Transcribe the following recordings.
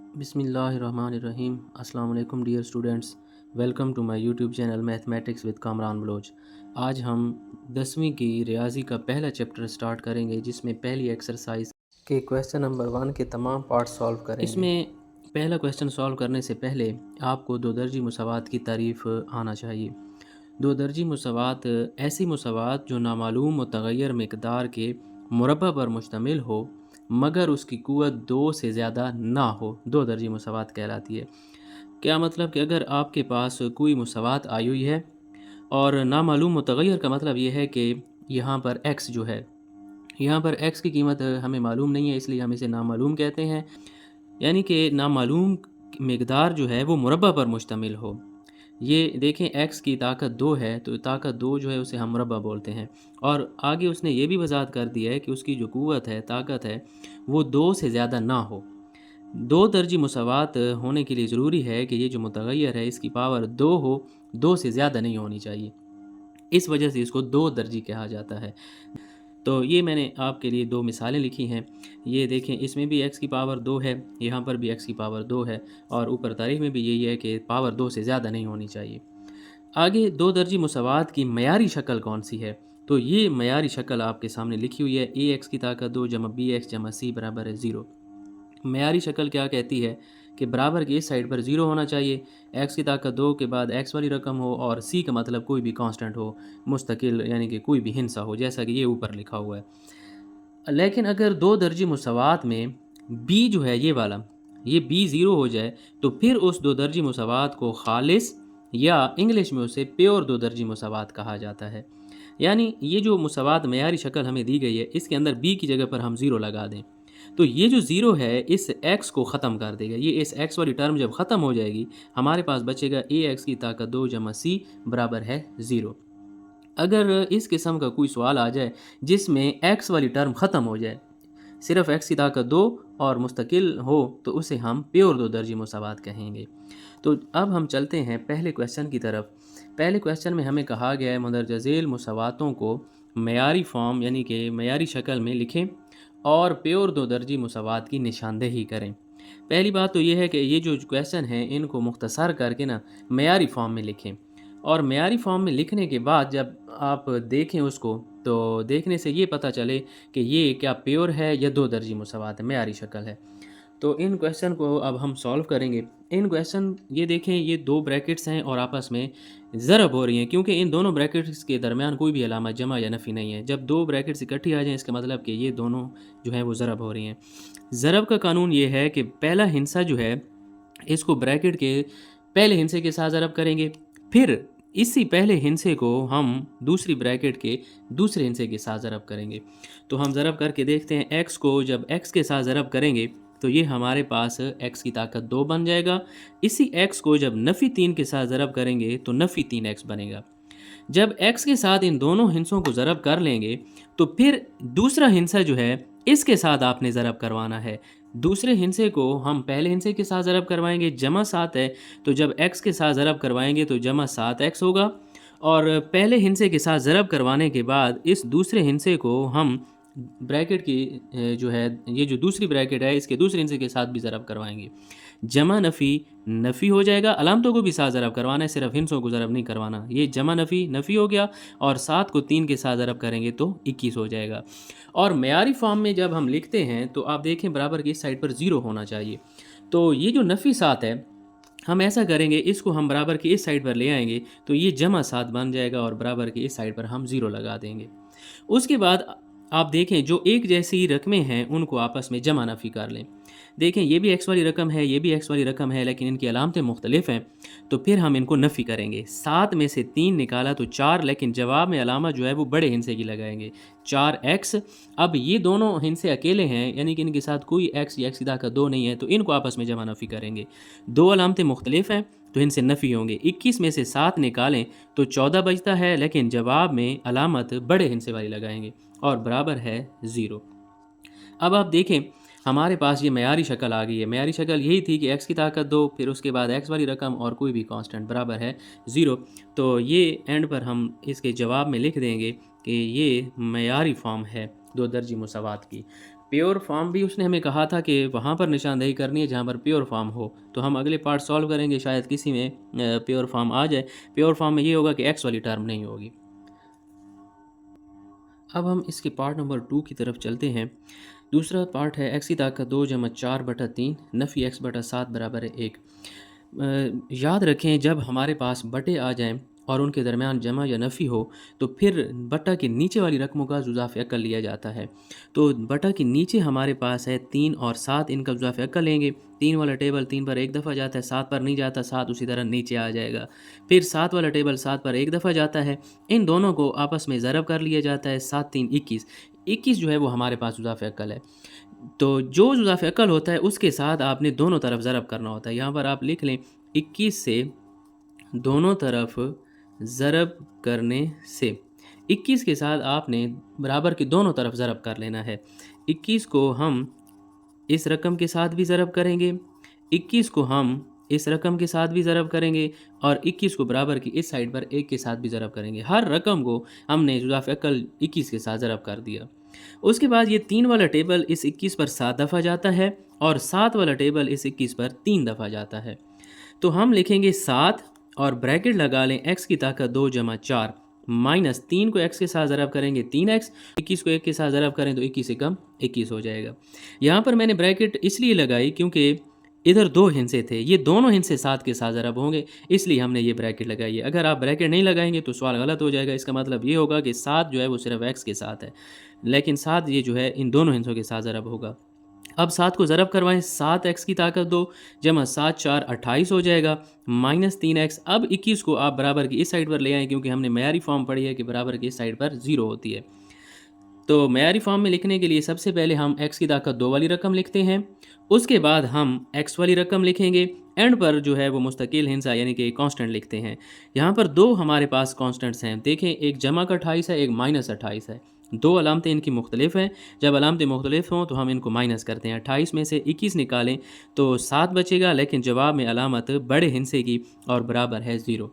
बिस्मिल्लाहिर्रहमानिर्रहीम। अस्सलाम वालेकुम dear students, welcome to my YouTube channel mathematics with Kamran Baloch. आज हम 10वीं की रियाजी का पहला चैप्टर स्टार्ट करेंगे, जिसमें पहली एक्सरसाइज के क्वेश्चन नंबर 1 के तमाम पार्ट सॉल्व करेंगे। इसमें पहला क्वेश्चन सॉल्व करने से पहले आपको दो दर्जी मुसावात की तारीफ़ आना चाहिए। दो दर्जी मुसावात ऐसी मुसावात जो नामालूम मुतग़य्यर मिक़दार के मुरब्बा पर मुश्तमिल हो मगर उसकी क़ुव्वत 2 से ज़्यादा ना हो, दो दर्जी मुसावात कहलाती है। क्या मतलब कि अगर आपके पास कोई मुसावात आई हुई है और नामालूम मुतग़य्यर का मतलब ये है कि यहाँ पर x जो है, यहाँ पर x की कीमत हमें मालूम नहीं है, इसलिए हम इसे नामालूम कहते हैं। यानी कि नामालूम मिक़दार जो है वो मुरब्बा पर मुश्तमिल हो। ये देखें, x की ताकत 2 है, तो ताकत 2 जो है उसे हम मुरब्बा बोलते हैं। और आगे उसने ये भी वज़ाहत कर दिया है कि उसकी जो क़ुव्वत है, ताकत है, वो 2 से ज़्यादा ना हो। दो दर्जी मुसावात होने के लिए ज़रूरी है कि ये जो मुतग़य्यर है इसकी पावर 2 हो, 2 से ज़्यादा नहीं होनी चाहिए। इस वजह से इसको दो दर्जी कहा जाता है। तो ये मैंने आपके लिए दो मिसालें लिखी हैं। ये देखें, इसमें भी x की पावर 2 है, यहाँ पर भी x की पावर 2 है, और ऊपर तारीफ़ में भी यही है कि पावर 2 से ज़्यादा नहीं होनी चाहिए। आगे दो दर्जी मुसावात की मयारी शक्ल कौन सी है? तो ये मयारी शक्ल आपके सामने लिखी हुई है, ax की ताकत 2 जमा bx जमा c बराबर है 0। मयारी शक्ल क्या कहती है कि बराबर की इस साइड पर 0 होना चाहिए, x की ताकत 2 के बाद x वाली रकम हो, और c का मतलब कोई भी कांस्टेंट हो, मुस्तकिल, यानी कि कोई भी हिंसा हो, जैसा कि ये ऊपर लिखा हुआ है। लेकिन अगर दो दर्जी मुसावात में b जो है ये वाला, ये b 0 हो जाए, तो फिर उस दो दर्जी मुसावात को खालिस या इंग्लिश में उसे प्योर दो दर्जी मुसावात कहा जाता है। यानी ये जो मुसावात मयारी शक्ल हमें दी गई है, इसके अंदर b की जगह पर हम 0 लगा दें, तो ये जो 0 है इस x को ख़त्म कर देगा। ये इस x वाली टर्म जब ख़त्म हो जाएगी, हमारे पास बचेगा ax की ताकत 2 जमा c बराबर है 0। अगर इस किस्म का कोई सवाल आ जाए जिसमें x वाली टर्म ख़त्म हो जाए, सिर्फ x की ताकत 2 और मुस्तकिल हो, तो उसे हम प्योर दो दर्जी मुसावात कहेंगे। तो अब हम चलते हैं पहले क्वेश्चन की तरफ। पहले क्वेश्चन में हमें कहा गया है मंदरजा झेल मुसावातों को मयारी फॉर्म यानी कि मयारी शक्ल में लिखें और प्योर दो दर्जी मुसावात की निशानदेही करें। पहली बात तो ये है कि ये जो क्वेश्चन हैं इनको मुख्तसर करके ना मयारी फॉर्म में लिखें, और मयारी फॉर्म में लिखने के बाद जब आप देखें उसको, तो देखने से ये पता चले कि ये क्या प्योर है या दो दर्जी मुसावात है, मयारी शक्ल है। तो इन क्वेश्चन को अब हम सॉल्व करेंगे। इन क्वेश्चन ये देखें, ये दो ब्रैकेट्स हैं और आपस में ज़रब हो रही हैं, क्योंकि इन दोनों ब्रैकेट्स के दरमियान कोई भी अलामत जमा या नफ़ी नहीं है। जब दो ब्रैकेट्स इकट्ठी आ जाएँ, इसका मतलब कि ये दोनों जो है वो ज़रब हो रही हैं। ज़रब का कानून ये है कि पहला हिस्सा जो है इसको ब्रैकेट के पहले हिस्से के साथ ज़रब करेंगे, फिर इसी पहले हिस्से को हम दूसरी ब्रैकेट के दूसरे हिस्से के साथ ज़रब करेंगे। तो हम ज़रब करके देखते हैं। x को जब x के साथ ज़रब करेंगे तो ये हमारे पास x की ताकत 2 बन जाएगा। इसी x को जब नफ़ी 3 के साथ ज़रब करेंगे तो नफ़ी 3x बनेगा। जब x के साथ इन दोनों हिस्सों को ज़रब कर लेंगे, तो फिर दूसरा हिस्सा जो है इसके साथ आपने ज़रब करवाना है। दूसरे हिस्से को हम पहले हिस्से के साथ ज़रब करवाएंगे, जमा 7 है, तो जब x के साथ ज़रब करवाएंगे तो जमा 7x होगा, और पहले हिस्से के साथ ज़रब करवाने के बाद इस दूसरे हिस्से को हम ब्रैकेट की जो है, ये जो दूसरी ब्रैकेट है इसके दूसरे हिस्से के साथ भी ज़रब करवाएंगे। जमा नफ़ी नफ़ी हो जाएगा। अलामतों को भी साथ ज़रब करवाना है, सिर्फ हिस्सों को ज़रब नहीं करवाना। ये जमा नफ़ी नफ़ी हो गया, और 7 को 3 के साथ ज़रब करेंगे तो 21 हो जाएगा। और मयारी फॉर्म में जब हम लिखते हैं तो आप देखें बराबर की इस साइड पर 0 होना चाहिए। तो ये जो नफ़ी 7 है, हम ऐसा करेंगे, इसको हम बराबर की इस साइड पर ले आएंगे, तो ये जमा 7 बन जाएगा, और बराबर की इस साइड पर हम 0 लगा देंगे। उसके बाद आप देखें जो एक जैसी रकमें हैं उनको आपस में जमा नफ़ी कर लें। देखें, ये भी x वाली रकम है, ये भी x वाली रकम है, लेकिन इनकी अलामतें मुख्तलिफ हैं, तो फिर हम इनको नफ़ी करेंगे। 7 में से 3 निकाला तो 4, लेकिन जवाब में अलामत जो है वो बड़े हिस्से की लगाएंगे, 4x। अब ये दोनों हिस्से अकेले हैं, यानी कि इनके साथ कोई x या x की ताकत 2 नहीं है, तो इनको आपस में जमा नफ़ी करेंगे। दो अलामतें मुख्तलिफ हैं तो इनसे नफ़ी होंगे। 21 में से 7 निकालें तो 14 बचता है, लेकिन जवाब में अलामत बड़े हिस्से वाली लगाएंगे, और बराबर है 0। अब आप देखें हमारे पास ये मयारी शक्ल आ गई है। मयारी शक्ल यही थी कि x की ताकत 2, फिर उसके बाद x वाली रकम और कोई भी कांस्टेंट बराबर है 0। तो ये एंड पर हम इसके जवाब में लिख देंगे कि ये मयारी फॉर्म है दो दर्जी मुसावात की। प्योर फॉर्म भी उसने हमें कहा था कि वहाँ पर निशानदेही करनी है जहाँ पर प्योर फॉर्म हो। तो हम अगले पार्ट सॉल्व करेंगे, शायद किसी में प्योर फॉर्म आ जाए। प्योर फॉर्म में ये होगा कि एक्स वाली टर्म नहीं होगी। अब हम इसके पार्ट नंबर 2 की तरफ चलते हैं। दूसरा पार्ट है एक्स की ताकत 2 जमा 4/3 नफ़ी एक्स बटा 7 बराबर है 1। याद रखें, जब हमारे पास बटे आ जाएं और उनके दरमियान जमा या नफ़ी हो तो फिर बटा के नीचे वाली रकमों का जुज़ाफ़ अक्ल लिया जाता है। तो बटा के नीचे हमारे पास है 3 और 7, इनका जुज़ाफ़ अक्ल लेंगे। 3 वाला टेबल 3 पर एक दफ़ा जाता है, 7 पर नहीं जाता, 7 उसी तरह नीचे आ जाएगा। फिर 7 वाला टेबल 7 पर एक दफ़ा जाता है, इन दोनों को आपस में ज़रब कर लिया जाता है। 7 3 21, 21 जो है वो हमारे पास जुज़ाफ़ अक्ल है। तो जो जुज़ाफ़ अक्ल होता है उसके साथ आपने दोनों तरफ ज़रब करना होता है। यहाँ पर आप लिख लें 21 से दोनों तरफ ज़रब करने से। 21 के साथ आपने बराबर की दोनों तरफ ज़रब कर लेना है। 21 को हम इस रकम के साथ भी ज़रब करेंगे, 21 को हम इस रकम के साथ भी ज़रब करेंगे और 21 को बराबर की इस साइड पर 1 के साथ भी ज़रब करेंगे। हर रकम को हमने जुज़ाफ़ अक्ल 21 के साथ ज़रब कर दिया। उसके बाद ये 3 वाला टेबल इस 21 पर 7 दफ़ा जाता है और 7 वाला टेबल इस 21 पर 3 दफ़ा जाता है। तो हम लिखेंगे 7 और ब्रैकेट लगा लें x की ताकत 2 जमा 4 माइनस 3 को x के साथ ज़रब करेंगे 3x, 21 को 1 के साथ ज़रब करें तो 21 से कम 21 हो जाएगा। यहाँ पर मैंने ब्रैकेट इसलिए लगाई क्योंकि इधर 2 हिस्से थे, ये दोनों हिस्से 7 के साथ ज़रब होंगे, इसलिए हमने ये ब्रैकेट लगाई है। अगर आप ब्रैकेट नहीं लगाएंगे तो सवाल गलत हो जाएगा। इसका मतलब ये होगा कि 7 जो है वो सिर्फ x के साथ है, लेकिन 7 ये जो है इन दोनों हिस्सों के साथ ज़रब होगा। अब 7 को ज़रब करवाएं, 7x की ताकत 2 जमा 7 4 28 हो जाएगा माइनस 3x। अब 21 को आप बराबर की इस साइड पर ले आएँ क्योंकि हमने मयारी फॉर्म पढ़ी है कि बराबर की इस साइड पर 0 होती है। तो मयारी फॉर्म में लिखने के लिए सबसे पहले हम x की ताकत 2 वाली रकम लिखते हैं, उसके बाद हम x वाली रकम लिखेंगे, एंड पर जो है वो मुस्तकिल हिंसा यानी कि कांस्टेंट लिखते हैं। यहाँ पर 2 हमारे पास कांस्टेंट्स हैं, देखें एक जमा का 28 है, एक माइनस 28 है। 2 अलामतें इनकी मुख्तलिफ हैं, जब अलामतें मुख्तलिफ हों तो हम इनको माइनस करते हैं। 28 में से 21 निकालें तो 7 बचेगा, लेकिन जवाब में अलामत बड़े हिस्से की और बराबर है 0।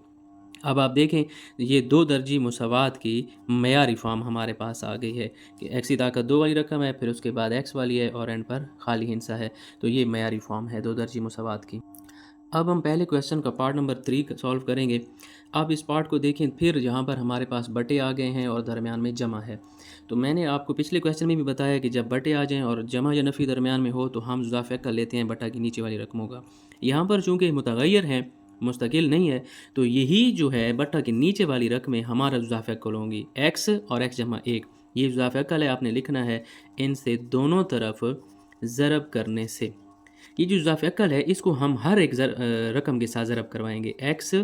अब आप देखें ये 2 दर्जी मुसावात की मयारी फॉर्म हमारे पास आ गई है कि x की ताकत 2 वाली रकम है, फिर उसके बाद x वाली है और एंड पर खाली हिस्सा है। तो ये मयारी फॉर्म है 2 दर्जी मुसावात की। अब हम पहले क्वेश्चन का पार्ट नंबर 3 सॉल्व करेंगे। आप इस पार्ट को देखें, फिर यहाँ पर हमारे पास बटे आ गए हैं और दरमियान में जमा है। तो मैंने आपको पिछले क्वेश्चन में भी बताया कि जब बटे आ जाएं और जमा या नफ़ी दरमियान में हो तो हम इजाफा कर लेते हैं बटा की नीचे वाली रकमों का। यहाँ पर चूँकि मुतगैर हैं, मुस्तकिल नहीं है, तो यही जो है बटा की नीचे वाली रकमें हमारा इजाफा कल होंगी x और x जमा 1। ये इजाफा कल है, आपने लिखना है इनसे दोनों तरफ ज़रब करने से। ये जो इजाफा अक्ल है इसको हम हर एक रकम के साथ ज़रब करवाएंगे। x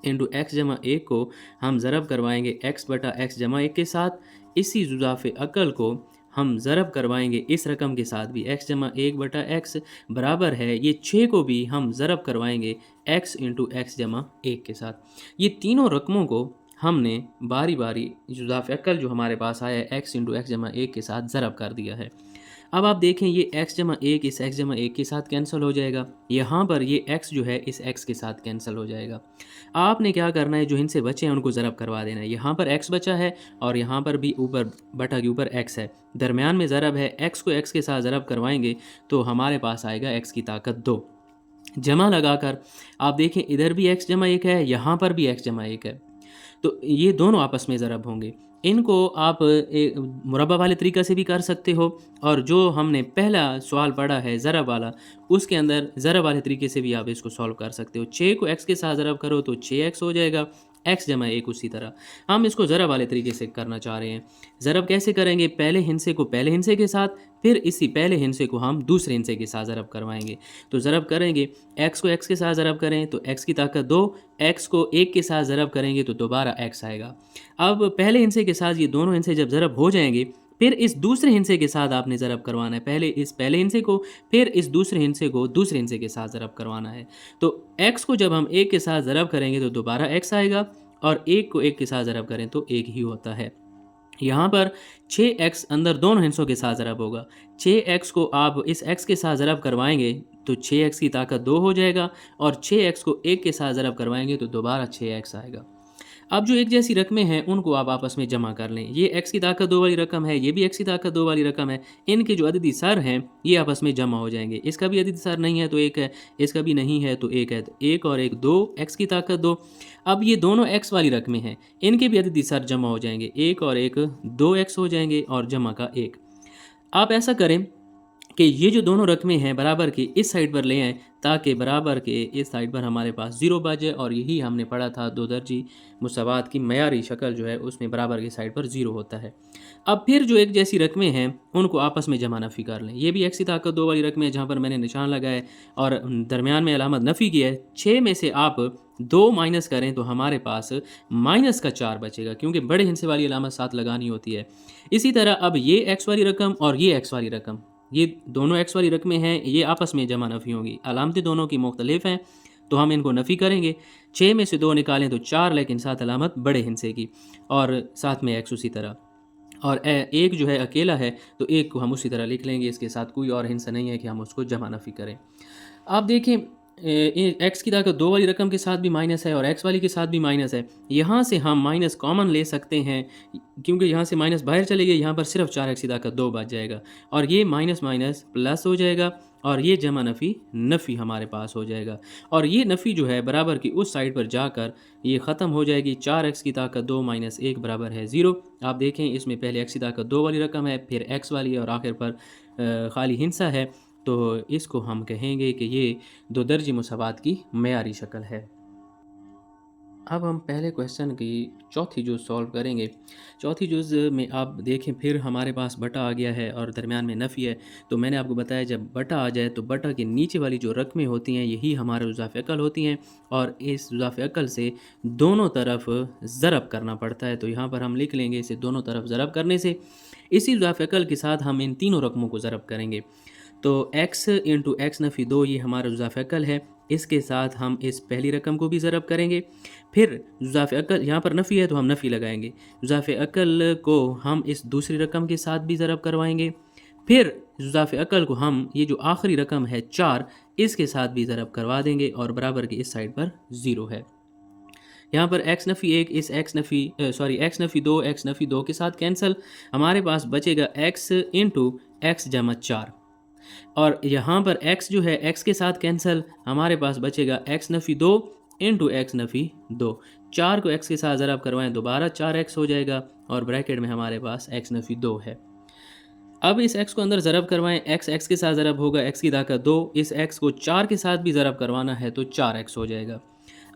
इंटू एक्स जमा 1 को हम ज़रब करवाएंगे x बटा x जमा 1 के साथ। इसी इजाफे अक्ल को हम ज़रब करवाएंगे इस रकम के साथ भी, x जमा 1 बटा x बराबर है ये 6 को भी हम ज़रब करवाएंगे x इंटू एक्स जमा 1 के साथ। ये तीनों रकमों को हमने बारी बारी इजाफे अक्ल जो हमारे पास आया है x इंटू एक्स जमा 1 के साथ ज़रब कर दिया है। अब आप देखें ये x जमा 1 इस x जमा 1 के साथ कैंसिल हो जाएगा, यहाँ पर ये x जो है इस x के साथ कैंसिल हो जाएगा। आपने क्या करना है, जो इनसे बचे हैं उनको ज़रब करवा देना है। यहाँ पर x बचा है और यहाँ पर भी ऊपर बटा के ऊपर x है, दरमियान में ज़रब है, x को x के साथ ज़रब करवाएंगे तो हमारे पास आएगा x की ताकत 2। जमा लगाकर आप देखें इधर भी x जमा 1 है, यहाँ पर भी x जमा 1 है, तो ये दोनों आपस में ज़रब होंगे। इनको आप मुरब्बा वाले तरीक़ा से भी कर सकते हो, और जो हमने पहला सवाल पढ़ा है ज़रब वाला, उसके अंदर ज़रब वाले तरीके से भी आप इसको सॉल्व कर सकते हो। 6 को x के साथ ज़रब करो तो 6x हो जाएगा, x जमा 1 उसी तरह हम इसको ज़रब वाले तरीके से करना चाह रहे हैं। ज़रब कैसे करेंगे, पहले हिस्से को पहले हिस्से के साथ, फिर इसी पहले हिस्से को हम दूसरे हिस्से के साथ ज़रब करवाएंगे। तो ज़रब करेंगे, x को x के साथ ज़रब करें तो x की ताकत 2, x को 1 के साथ ज़रब करेंगे तो दोबारा x आएगा। अब पहले हिस्से के साथ ये दोनों हिस्से जब ज़रब हो जाएंगे, फिर इस दूसरे हिस्से के साथ आपने ज़रब करवाना है। पहले इस पहले हिस्से को, फिर इस दूसरे हिस्से को दूसरे हिस्से के साथ ज़रब करवाना है। तो x को जब हम 1 के साथ ज़रब करेंगे तो दोबारा x आएगा, और 1 को 1 के साथ ज़रब करें तो 1 ही होता है। यहाँ पर 6x अंदर दोनों हिस्सों के साथ ज़रब होगा। 6x को आप इस x के साथ ज़रब करवाएंगे तो 6x की ताकत 2 हो जाएगा, और 6x को 1 के साथ ज़रब करवाएंगे तो दोबारा 6x आएगा। अब जो एक जैसी रकमें हैं उनको आप आपस में जमा कर लें। ये x की ताकत 2 वाली रकम है, ये भी x की ताकत 2 वाली रकम है। इनके जो अददी सर हैं ये आपस में जमा हो जाएंगे। इसका भी अददी सर नहीं है तो 1 है, इसका भी नहीं है तो 1 है, तो 1 और 1 2, x की ताकत 2। अब ये दोनों x वाली रकमें हैं, इनके भी अददी सर जमा हो जाएंगे। 1 और 1 2x हो जाएंगे और जमा का 1। आप ऐसा करें कि ये जो दोनों रकमें हैं बराबर की इस साइड पर ले आएँ, ताकि बराबर के इस साइड पर हमारे पास ज़ीरो बचे। और यही हमने पढ़ा था दो दर्जी मुसावात की मयारी शक्ल जो है उसमें बराबर की साइड पर ज़ीरो होता है। अब फिर जो एक जैसी रकमें हैं उनको आपस में जमा नफ़ी कर लें। ये भी x की ताकत 2 वाली रकमें जहाँ पर मैंने निशान लगाया है और दरमियान में अलामत नफ़ी की है। 6 में से आप 2 माइनस करें तो हमारे पास माइनस का 4 बचेगा, क्योंकि बड़े हिस्से वाली अलामत साथ लगानी होती है। इसी तरह अब ये x वाली रकम और ये x वाली रकम, ये दोनों x वाली रकमें हैं, ये आपस में जमा नफ़ी होंगी। अलामतें दोनों की मुख्तलिफ हैं तो हम इनको नफ़ी करेंगे। 6 में से 2 निकालें तो 4, लेकिन साथ अलामत बड़े हिस्से की, और साथ में x उसी तरह। और एक जो है अकेला है तो एक को हम उसी तरह लिख लेंगे, इसके साथ कोई और हिस्सा नहीं है कि हम उसको जमा नफ़ी करें। आप देखें एक्स की ताकत 2 वाली रकम के साथ भी माइनस है और एक्स वाली के साथ भी माइनस है। यहाँ से हम माइनस कॉमन ले सकते हैं, क्योंकि यहाँ से माइनस बाहर चले गए, यहाँ पर सिर्फ 4x की ताकत 2 बच जाएगा और ये माइनस माइनस प्लस हो जाएगा और ये जमा नफ़ी नफ़ी हमारे पास हो जाएगा। और ये नफ़ी जो है बराबर की उस साइड पर जाकर ये ख़त्म हो जाएगी। 4x की ताकत 2 माइनस 1 बराबर है 0। आप देखें इसमें पहले x की ताकत 2 वाली रकम है, फिर x वाली है और आखिर पर खाली हिस्सा है, तो इसको हम कहेंगे कि ये दो दर्जी मुसावात की मयारी शक्ल है। अब हम पहले क्वेश्चन की चौथी जुज़ सॉल्व करेंगे। चौथी जुज़ में आप देखें फिर हमारे पास बटा आ गया है और दरमियान में नफ़ी है। तो मैंने आपको बताया जब बटा आ जाए तो बटा के नीचे वाली जो रकमें होती हैं यही हमारे जुज़ाफ़ अक़ल होती हैं और इस जुज़ाफ़ अक़ल से दोनों तरफ ज़रब करना पड़ता है। तो यहाँ पर हम लिख लेंगे इसे दोनों तरफ ज़रब करने से। इसी जुज़ाफ़ अक़ल के साथ हम इन तीनों रकमों को ज़रब करेंगे। तो x इंटू एक्स नफ़ी 2 ये हमारा जुज़ाफ़ अक़ल है। इसके साथ हम इस पहली रकम को भी ज़रब करेंगे। फिर जुज़ाफ़ अक़ल, यहाँ पर नफ़ी है तो हम नफ़ी लगाएंगे। जुज़ाफ़ अक़ल को हम इस दूसरी रकम के साथ भी ज़रब करवाएंगे। फिर जुज़ाफ़ अक़ल को हम ये जो आखिरी रकम है 4, इसके साथ भी ज़रब करवा देंगे और बराबर की इस साइड पर 0 है। यहाँ पर x नफ़ी 1 इस x नफ़ी 2 x नफ़ी 2 के साथ कैंसिल, हमारे पास बचेगा x इंटू एक्स जमा 4। और यहाँ पर x जो है x के साथ कैंसिल, हमारे पास बचेगा x नफ़ी 2 इंटू एक्स नफ़ी 2। 4 को x के साथ ज़रब करवाएं दोबारा 4x हो जाएगा और ब्रैकेट में हमारे पास x नफ़ी 2 है। अब इस x को अंदर ज़रब करवाएं, x के साथ ज़रब होगा x की ताकत 2, इस x को 4 के साथ भी ज़रब करवाना है तो 4x हो जाएगा।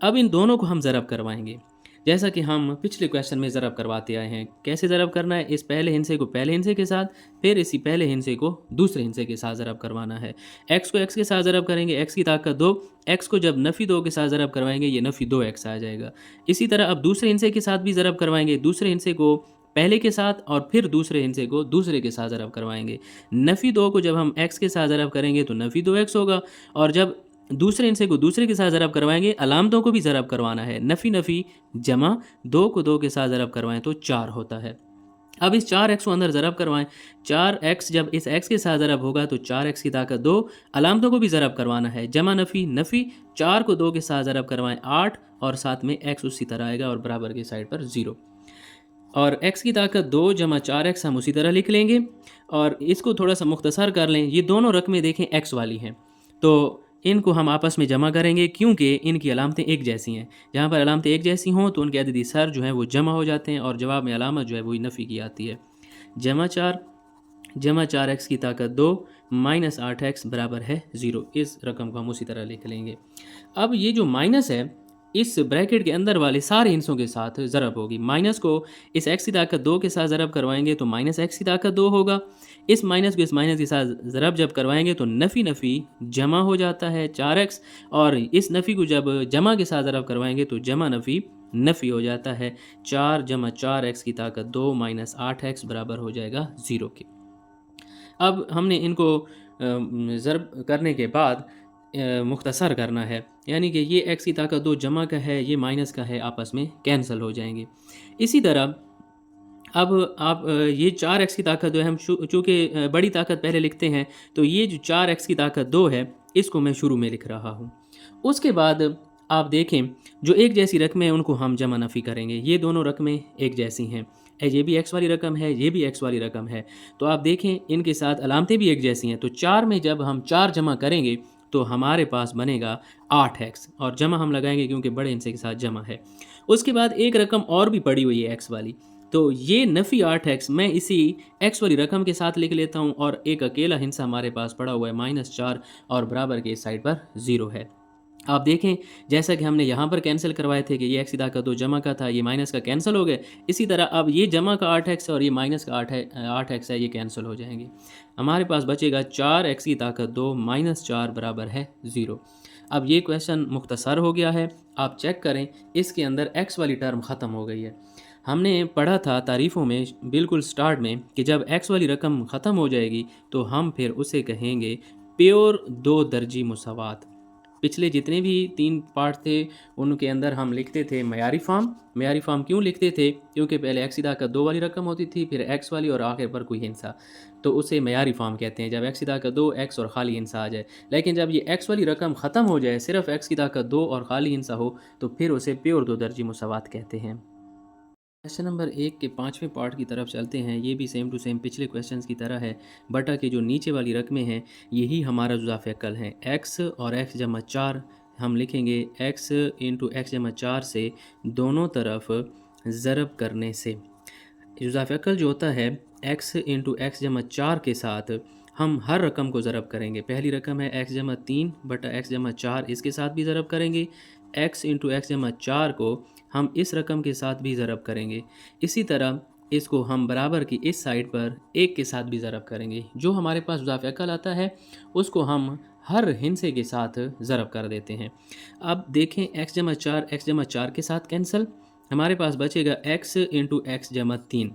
अब इन दोनों को हम ज़रब करवाएंगे जैसा कि हम पिछले क्वेश्चन में ज़रब करवाते आए हैं। कैसे ज़रब करना है, इस पहले हिस्से को पहले हिस्से के साथ, फिर इसी पहले हिस्से को दूसरे हिस्से के साथ ज़रब करवाना है। x को x के साथ ज़रब करेंगे, x की ताकत 2, x को जब नफ़ी 2 के साथ ज़रब करवाएंगे ये नफ़ी 2x आ जाएगा। इसी तरह अब दूसरे हिस्से के साथ भी ज़रब करवाएंगे, दूसरे हिस्से को पहले के साथ और फिर दूसरे हिस्से को दूसरे के साथ ज़रब करवाएंगे। नफ़ी 2 को जब हम x के साथ ज़रब करेंगे तो नफ़ी 2x होगा और जब दूसरे हिस्से को दूसरे के साथ ज़रब करवाएंगे, अलामतों को भी ज़रब करवाना है। नफ़ी नफ़ी जमा 2 को 2 के साथ ज़रब करवाएं तो 4 होता है। अब इस 4x को अंदर ज़रब करवाएं। 4x जब इस x के साथ ज़रब होगा तो 4x की ताकत 2, अलामतों को भी ज़रब करवाना है। जमा नफ़ी नफ़ी 4 को 2 के साथ ज़रब करवाएं 8 और साथ में x उसी तरह आएगा और बराबर की साइड पर 0। और x की ताकत 2 जमा 4x हम उसी तरह लिख लेंगे और इसको थोड़ा सा मुख्तसर कर लें। ये दोनों रकमें देखें x वाली हैं तो इनको हम आपस में जमा करेंगे, क्योंकि इनकी अलामतें एक जैसी हैं। जहाँ पर अलामतें एक जैसी हों तो उनके अददी सर जो हैं वो जमा हो जाते हैं और जवाब में अलामत जो है वही नफ़ी की आती है। जमा 4x की ताकत 2 माइनस 8x बराबर है 0। इस रकम को हम उसी तरह लिख लेंगे। अब ये जो माइनस है इस ब्रैकेट के अंदर वाले सारे हिस्सों के साथ ज़रब होगी। माइनस को इस x की ताकत 2 के साथ ज़रब करवाएंगे तो माइनस x की ताकत 2 होगा। इस माइनस को इस माइनस के साथ ज़रब जब करवाएंगे तो नफ़ी नफ़ी जमा हो जाता है 4x, और इस नफ़ी को जब जमा के साथ ज़रब करवाएंगे तो जमा नफ़ी नफ़ी हो जाता है। 4 जमा 4x की ताकत 2 माइनस 8x बराबर हो जाएगा 0 के। अब हमने इनको ज़रब करने के बाद मुख्तसर करना है, यानी कि ये x की ताकत 2 जमा का है, ये माइनस का है, आपस में कैंसिल हो जाएंगे। इसी तरह अब आप ये 4x की ताकत जो है हम चूँकि बड़ी ताकत पहले लिखते हैं तो ये जो 4x की ताकत 2 है इसको मैं शुरू में लिख रहा हूँ। उसके बाद आप देखें जो एक जैसी रकमें हैं उनको हम जमा नफ़ी करेंगे। ये दोनों रकमें एक जैसी हैं, ये भी एक्स वाली रकम है, ये भी एक्स वाली रकम है। तो आप देखें इनके साथ अलामतें भी एक जैसी हैं, तो 4 में जब हम 4 जमा करेंगे तो हमारे पास बनेगा 8x, और जमा हम लगाएंगे क्योंकि बड़े हिस्से के साथ जमा है। उसके बाद एक रकम और भी पड़ी हुई है एक्स वाली, तो ये नफ़ी 8x मैं इसी एक्स वाली रकम के साथ लिख लेता हूँ, और एक अकेला हिस्सा हमारे पास पड़ा हुआ है -4, और बराबर के इस साइड पर 0 है। आप देखें जैसा कि हमने यहाँ पर कैंसिल करवाए थे कि ये एक्स की ताकत 2 जमा का था, ये माइनस का कैंसिल हो गए। इसी तरह अब ये जमा का 8x और ये माइनस का 8x है, ये कैंसिल हो जाएंगे। हमारे पास बचेगा 4x की ताकत 2 -4 बराबर है 0। अब ये क्वेश्चन मुख्तसर हो गया है, आप चेक करें इसके अंदर x वाली टर्म ख़त्म हो गई है। हमने पढ़ा था तारीफ़ों में बिल्कुल स्टार्ट में कि जब x वाली रकम ख़त्म हो जाएगी तो हम फिर उसे कहेंगे प्योर दो दर्जी मुसावात। पिछले जितने भी 3 पार्ट थे उनके अंदर हम लिखते थे मयारी फॉर्म। मयारी फॉर्म क्यों लिखते थे? क्योंकि पहले एक्स की ताकत 2 वाली रकम होती थी, फिर एक्स वाली और आखिर पर कोई हिंसा, तो उसे मयारी फॉर्म कहते हैं। जब एक्स की ताकत 2 एक्स और खाली हिंसा आ जाए, लेकिन जब ये एक्स वाली रकम ख़त्म हो जाए, सिर्फ एक्स की ताकत 2 और खाली हिंसा हो, तो फिर उसे प्योर दो दर्जी मुसावात कहते हैं। क्वेश्चन नंबर 1 के 5वें पार्ट की तरफ चलते हैं। ये भी सेम टू सेम पिछले क्वेश्चंस की तरह है। बटा के जो नीचे वाली रकमें हैं यही हमारा जुज़ाफ़े अक़ल है। x और x जमा 4 हम लिखेंगे x इंटू एक्स जमा 4 से दोनों तरफ ज़रब करने से जुज़ाफ़े अक़ल जो होता है x इंटू एक्स जमा 4 के साथ हम हर रकम को ज़रब करेंगे। पहली रकम है x जमा 3 बटा x जमा 4, इसके साथ भी ज़रब करेंगे। x इंटू एक्स जमा 4 को हम इस रकम के साथ भी ज़रब करेंगे। इसी तरह इसको हम बराबर की इस साइड पर 1 के साथ भी ज़रब करेंगे। जो हमारे पास जुज़ाफ़े अक़ल आता है उसको हम हर हिंसे के साथ ज़रब कर देते हैं। अब देखें x जमा 4 के साथ कैंसिल, हमारे पास बचेगा x इंटू एक्स जमा 3।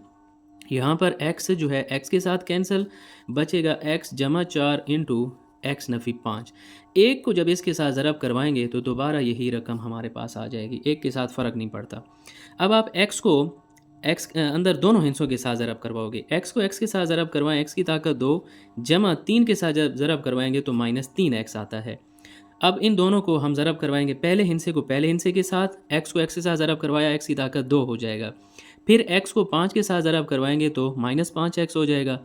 यहाँ पर x जो है x के साथ कैंसिल, बचेगा x जमा 4 इंटू एक्स नफ़ी 5। एक को जब इसके साथ ज़रब करवाएंगे तो दोबारा यही रकम हमारे पास आ जाएगी, एक के साथ फ़र्क नहीं पड़ता। अब आप x को x अंदर दोनों हिस्सों के साथ ज़रब करवाओगे। x को x के साथ ज़रब करवाएं, x की ताकत 2 जमा 3 के साथ जब ज़रब करवाएंगे तो -3x आता है। अब इन दोनों को हम ज़रब करवाएंगे, पहले हिस्से को पहले हिस्से के साथ, x को x के साथ ज़रब करवाया, x की ताकत 2 हो जाएगा। फिर x को 5 के साथ ज़रब करवाएंगे तो -5x हो जाएगा।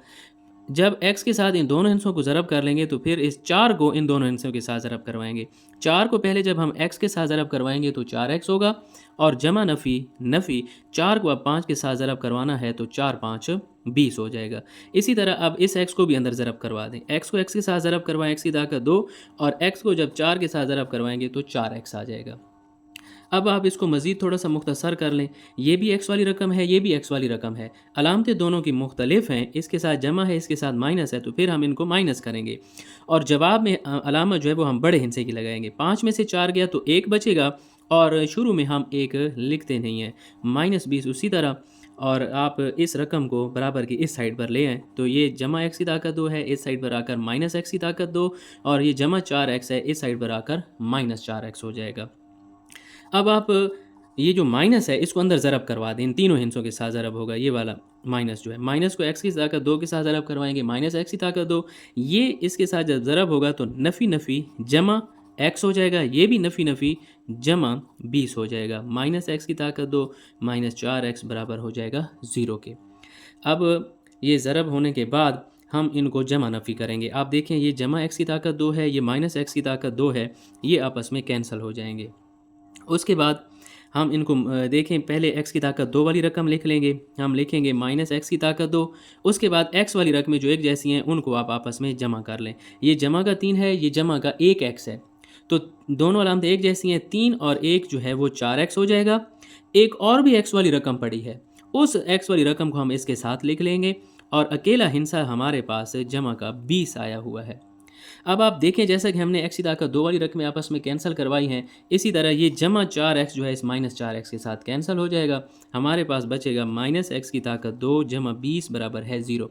जब x के साथ इन दोनों हिस्सों को ज़रब कर लेंगे तो फिर इस 4 को इन दोनों हिस्सों के साथ ज़रब करवाएंगे। 4 को पहले जब हम x के साथ ज़रब करवाएंगे तो 4x होगा, और जमा नफ़ी 4 को अब 5 के साथ ज़रब करवाना है तो 4 5 20 हो जाएगा। इसी तरह अब इस x को भी अंदर ज़रब करवा दें। x को x के साथ ज़रब करवाएं, x की ताकत 2, और x को जब 4 के साथ ज़रब करवाएंगे तो 4x आ जाएगा। अब आप इसको मज़ीद थोड़ा सा मुख्तसर कर लें। ये भी एक्स वाली रकम है, ये भी एक्स वाली रकम है, अलामतें दोनों की मुख्तलिफ हैं, इसके साथ जमा है, इसके साथ माइनस है, तो फिर हम इनको माइनस करेंगे और जवाब में अलामत जो है वो हम बड़े हिस्से की लगाएंगे। 5 में से 4 गया तो 1 बचेगा, और शुरू में हम 1 लिखते नहीं हैं, -20 उसी तरह। और आप इस रकम को बराबर की इस साइड पर ले आएँ तो ये जमा एक्स की ताकत 2 है, इस साइड पर आकर माइनस एक्स की ताकत 2, और ये जमा 4x है, इस साइड पर आकर -4x हो जाएगा। अब आप ये जो माइनस है इसको अंदर ज़रब करवा दें, इन तीनों हिस्सों के साथ ज़रब होगा। ये वाला माइनस जो है, माइनस को x की ताकत 2 के साथ ज़रब करवाएंगे, -x की ताकत 2, ये इसके साथ जब ज़रब होगा तो नफ़ी जमा x हो जाएगा, ये भी नफ़ी जमा 20 हो जाएगा, -x की ताकत 2 -4x बराबर हो जाएगा 0 के। अब ये ज़रब होने के बाद हम इनको जमा नफ़ी करेंगे। आप देखें ये जमा x की ताकत 2 है, ये -x की ताकत 2 है, ये आपस में कैंसिल हो जाएंगे। उसके बाद हम इनको देखें, पहले x की ताकत 2 वाली रकम लिख लेंगे, हम लिखेंगे -x की ताकत 2। उसके बाद x वाली रकमें जो एक जैसी हैं उनको आप आपस में जमा कर लें। ये जमा का 3 है, ये जमा का 1x है, तो दोनों अलामतें एक जैसी हैं। 3 और 1 जो है वो 4x हो जाएगा। एक और भी x वाली रकम पड़ी है, उस x वाली रकम को हम इसके साथ लिख लेंगे, और अकेला हिस्सा हमारे पास जमा का 20 आया हुआ है। अब आप देखें जैसा कि हमने x की ताकत 2 वाली रकमें आपस में कैंसिल करवाई हैं, इसी तरह ये जमा 4x जो है इस -4x के साथ कैंसिल हो जाएगा। हमारे पास बचेगा -x की ताकत 2 जमा 20 बराबर है 0।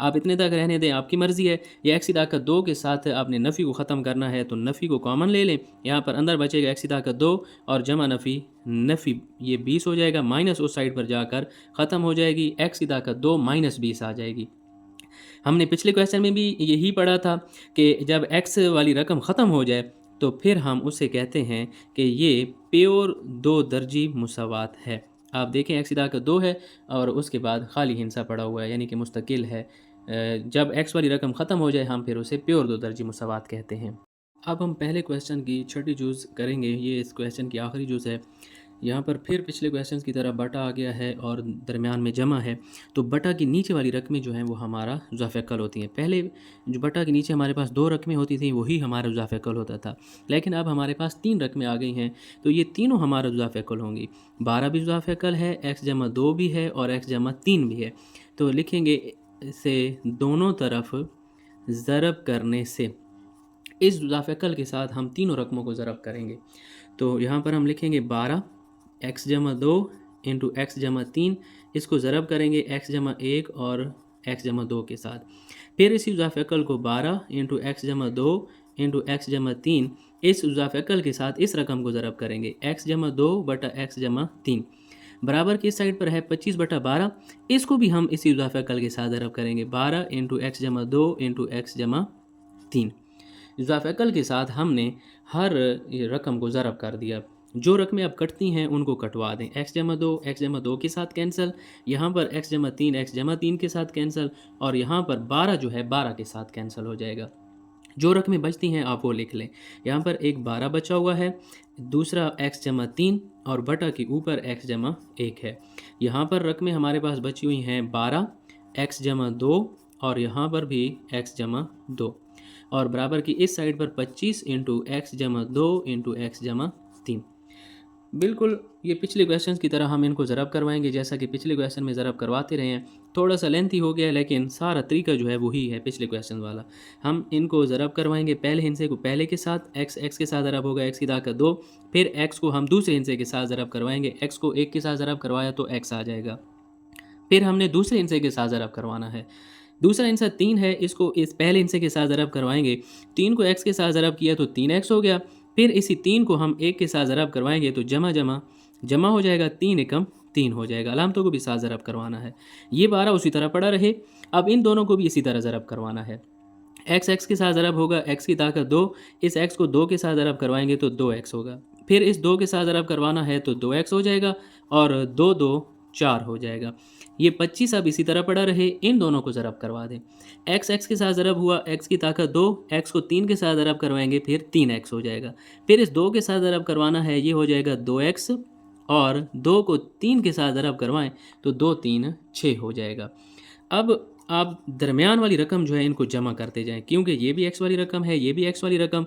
आप इतने तक रहने दें, आपकी मर्ज़ी है। ये x की ताकत 2 के साथ आपने नफ़ी को ख़त्म करना है तो नफ़ी को कॉमन ले लें, यहाँ पर अंदर बचेगा x की ताकत 2 और जमा नफ़ी ये 20 हो जाएगा, माइनस उस साइड पर जाकर ख़त्म हो जाएगी, x की ताकत 2 -20 आ जाएगी। हमने पिछले क्वेश्चन में भी यही पढ़ा था कि जब x वाली रकम ख़त्म हो जाए तो फिर हम उसे कहते हैं कि ये प्योर दो दर्जी मुसावात है। आप देखें एक्स की ताकत 2 है और उसके बाद खाली हिंसा पड़ा हुआ है, यानी कि मुस्तकिल है। जब एक्स वाली रकम ख़त्म हो जाए हम फिर उसे प्योर दो दर्जी मुसावात कहते हैं। अब हम पहले क्वेश्चन की छठी जूज़ करेंगे। ये इस क्वेश्चन की आखिरी जूज़ है। यहाँ पर फिर पिछले क्वेश्चंस की तरह बटा आ गया है और दरमियान में जमा है। तो बटा की नीचे वाली रकमें जो हैं वो हमारा ज़ाफ़िकल होती हैं। पहले जो बटा के नीचे हमारे पास 2 रकमें होती थी वही हमारा ज़ाफ़िकल होता था, लेकिन अब हमारे पास 3 रकमें आ गई हैं, तो ये तीनों हमारा ज़ाफ़िकल होंगी। 12 भी ज़ाफ़िकल है, x जमा 2 भी है और x जमा 3 भी है। तो लिखेंगे इसे दोनों तरफ ज़रब करने से। इस ज़ाफ़िकल के साथ हम तीनों रकमों को ज़रब करेंगे। तो यहाँ पर हम लिखेंगे 12 x जमा 2 इंटू एक्स जमा 3, इसको ज़रब करेंगे x जमा 1 और x जमा 2 के साथ। फिर इसी ज़ाफ़िकल को 12 इंटू एक्स जमा 2 इंटू एक्स जमा 3, इस ज़ाफ़िकल के साथ इस रकम को ज़रब करेंगे x जमा 2 बटा x जमा 3, बराबर की इस साइड पर है 25 बटा 12, इसको भी हम इसी ज़ाफ़िकल के साथ ज़रब करेंगे 12 इंटू एक्स जमा 2 इंटू एक्स जमा 3। ज़ाफ़िकल के साथ हमने हर रकम को ज़रब कर दिया। जो रकमें अब कटती हैं उनको कटवा दें। x जमा 2 x जमा 2 के साथ कैंसिल, यहाँ पर x जमा 3 x जमा 3 के साथ कैंसिल, और यहाँ पर 12 जो है 12 के साथ कैंसिल हो जाएगा। जो रकमें बचती हैं आप वो लिख लें। यहाँ पर एक 12 बचा हुआ है, दूसरा x जमा 3 और बटा के ऊपर x जमा 1 है। यहाँ पर रकमें हमारे पास बची हुई हैं 12 x जमा 2 और यहाँ पर भी x जमा 2, और बराबर की इस साइड पर 25 इंटू एक्स जमा 2 इंटू एक्स जमा 3। बिल्कुल ये पिछले क्वेश्चन की तरह हम इनको ज़रब करवाएंगे, जैसा कि पिछले क्वेश्चन में ज़रब करवाते रहे हैं। थोड़ा सा लेंथी हो गया है लेकिन सारा तरीका जो है वही है पिछले क्वेश्चन वाला। हम इनको ज़रब करवाएंगे, पहले हिस्से को पहले के साथ, x के साथ ज़रब होगा x की ताकत 2, फिर x को हम दूसरे हिस्से के साथ ज़रब करवाएंगे, x को 1 के साथ ज़रब करवाया तो x आ जाएगा। फिर हमने दूसरे हिस्से के साथ ज़रब करवाना है, दूसरा हिस्सा 3 है, इसको इस पहले हिस्से के साथ ज़रब करवाएंगे, 3 को x के साथ ज़रब किया तो 3x हो गया। फिर इसी 3 को हम 1 के साथ ज़रब करवाएंगे तो जमा जमा जमा हो जाएगा, 3 एकम 3 हो जाएगा। अलामतों को भी साथ ज़रब करवाना है। ये 12 उसी तरह पड़ा रहे। अब इन दोनों को भी इसी तरह ज़रब करवाना है। x के साथ ज़रब होगा, x की ताकत 2, इस x को 2 के साथ ज़रब करवाएंगे तो 2x होगा। फिर इस 2 के साथ ज़रब करवाना है तो 2x हो जाएगा और 2 2 4 हो जाएगा। ये 25 अब इसी तरह पड़ा रहे, इन दोनों को ज़रब करवा दें। x के साथ ज़रब हुआ, x की ताकत 2, x को 3 के साथ ज़रब करवाएंगे फिर 3x हो जाएगा। फिर इस 2 के साथ ज़रब करवाना है, ये हो जाएगा 2x, और 2 को 3 के साथ ज़रब करवाएं तो 2 3 6 हो जाएगा। अब आप दरमियान वाली रकम जो है इनको जमा करते जाएं, क्योंकि ये भी x वाली रकम है, ये भी x वाली रकम,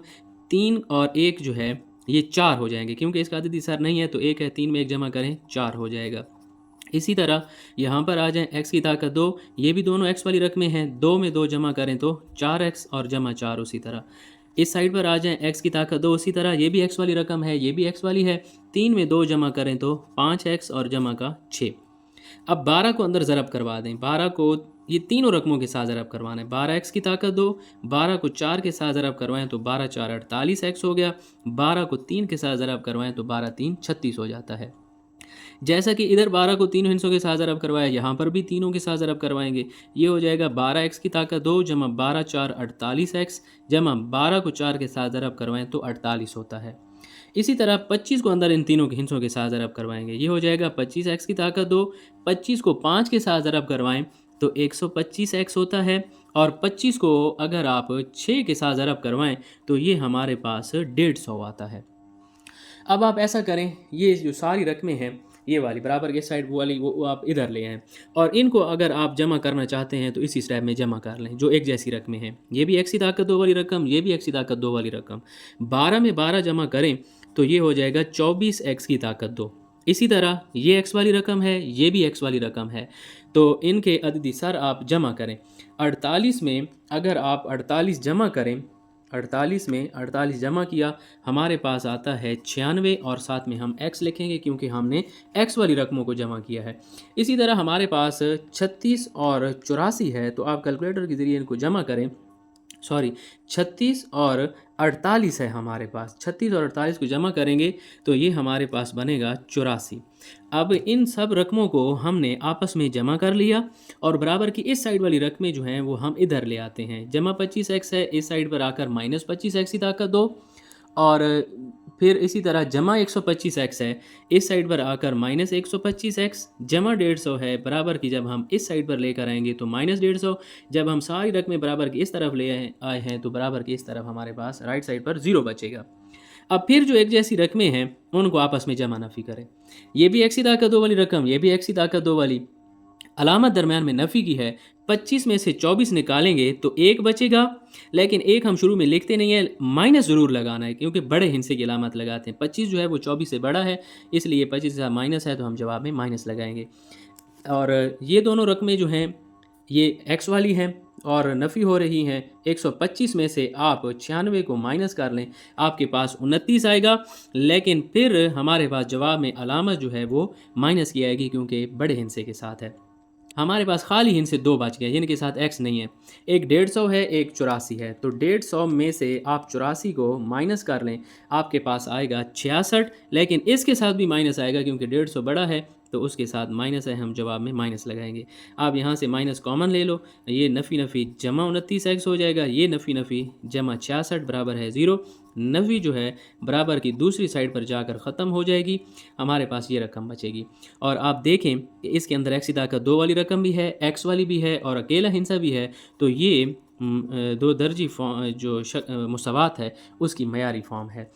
3 और 1 जो है ये 4 हो जाएंगे, क्योंकि इसका अददी सर नहीं है तो 1 है, 3 में 1 जमा करें 4 हो जाएगा। इसी तरह यहाँ पर आ जाएं, x की ताकत 2, ये भी दोनों x वाली रकमें हैं, 2 में 2 जमा करें तो 4x और जमा 4 उसी तरह। इस साइड पर आ जाएं, x की ताकत 2 उसी तरह, ये भी x वाली रकम है, ये भी x वाली है, 3 में 2 जमा करें तो 5x और जमा का 6। अब 12 को अंदर ज़रब करवा दें, 12 को ये तीनों रकमों के साथ ज़रब करवाना है। 12x की ताकत 2, 12 को 4 के साथ ज़रब करवाएं तो 12 4 48x हो गया, 12 को 3 के साथ ज़रब करवाएं तो 12 3 36 हो जाता है। जैसा कि इधर 12 को तीनों हिस्सों के साथ ज़रब करवाया, यहाँ पर भी तीनों के साथ ज़रब करवाएंगे। ये हो जाएगा 12x की ताकत 2 जमा 12 4 48x जमा 12 को 4 के साथ ज़रब करवाएं तो 48 होता है। इसी तरह 25 को अंदर इन तीनों के हिस्सों के साथ ज़रब करवाएंगे। ये हो जाएगा 25x की ताकत 2, 25 को 5 के साथ ज़रब करवाएं तो 125x होता है, और 25 को अगर आप 6 के साथ ज़रब करवाएं तो ये हमारे पास 150 आता है। अब आप ऐसा करें, ये जो सारी रकमें हैं ये वाली बराबर के साइड वो वाली वो आप इधर ले आएँ, और इनको अगर आप जमा करना चाहते हैं तो इसी स्टेप में जमा कर लें, जो एक जैसी रकमें हैं। ये भी x की ताकत 2 वाली रकम, ये भी x की ताकत 2 वाली रकम। 12 में 12 जमा करें तो ये हो जाएगा 24x की ताकत 2। इसी तरह ये x वाली रकम है, ये भी x वाली रकम है, तो इनके अददी सर आप जमा करें। 48 में अगर आप 48 जमा करें, 48 में 48 जमा किया, हमारे पास आता है 96, और साथ में हम x लिखेंगे क्योंकि हमने x वाली रकमों को जमा किया है। इसी तरह हमारे पास 36 और 84 है, तो आप कैलकुलेटर के ज़रिए इनको जमा करें। 36 और 48 है हमारे पास, 36 और 48 को जमा करेंगे तो ये हमारे पास बनेगा 84। अब इन सब रकमों को हमने आपस में जमा कर लिया, और बराबर की इस साइड वाली रकमें जो हैं वो हम इधर ले आते हैं। जमा 25x है, इस साइड पर आकर -25x की ताकत 2, और फिर इसी तरह जमा 125x है, इस साइड पर आकर माइनस 125x जमा 150 है, बराबर की जब हम इस साइड पर लेकर आएंगे तो माइनस 150। जब हम सारी रकमें बराबर की इस तरफ ले आए हैं तो बराबर की इस तरफ हमारे पास राइट साइड पर 0 बचेगा। अब फिर जो एक जैसी रकमें हैं उनको आपस में जमा नफ़ी करें। ये भी x की ताकत 2 वाली रकम, ये भी x की ताकत 2 वाली, अलामत दरमियान में नफ़ी की है। 25 में से 24 निकालेंगे तो एक बचेगा, लेकिन एक हम शुरू में लिखते नहीं है, माइनस ज़रूर लगाना है क्योंकि बड़े हिस्से की अलामत लगाते हैं। 25 जो है वो 24 से बड़ा है, इसलिए 25 से माइनस है तो हम जवाब में माइनस लगाएंगे। और ये दोनों रकमें जो हैं ये x वाली हैं और नफ़ी हो रही हैं। 125 में से आप 96 को माइनस कर लें, आपके पास 29 आएगा, लेकिन फिर हमारे पास जवाब में अलामत जो है वो माइनस की आएगी क्योंकि बड़े हिस्से के साथ है। हमारे पास खाली हिंद से 2 बच गए जिनके साथ x नहीं है। एक 150 है, एक 84 है, तो 150 में से आप 84 को माइनस कर लें, आपके पास आएगा 66, लेकिन इसके साथ भी माइनस आएगा क्योंकि 150 बड़ा है तो उसके साथ माइनस है, हम जवाब में माइनस लगाएंगे। आप यहाँ से माइनस कॉमन ले लो, ये नफ़ी नफ़ी जमा 29x हो जाएगा, ये नफ़ी नफ़ी जमा 66 बराबर है 0। नफ़ी जो है बराबर की दूसरी साइड पर जाकर ख़त्म हो जाएगी, हमारे पास ये रकम बचेगी। और आप देखें कि इसके अंदर x की ताकत 2 वाली रकम भी है, x वाली भी है और अकेला हिंसा भी है, तो ये दो दर्जी फॉर्म जो मुसावात है उसकी मयारी फॉर्म है।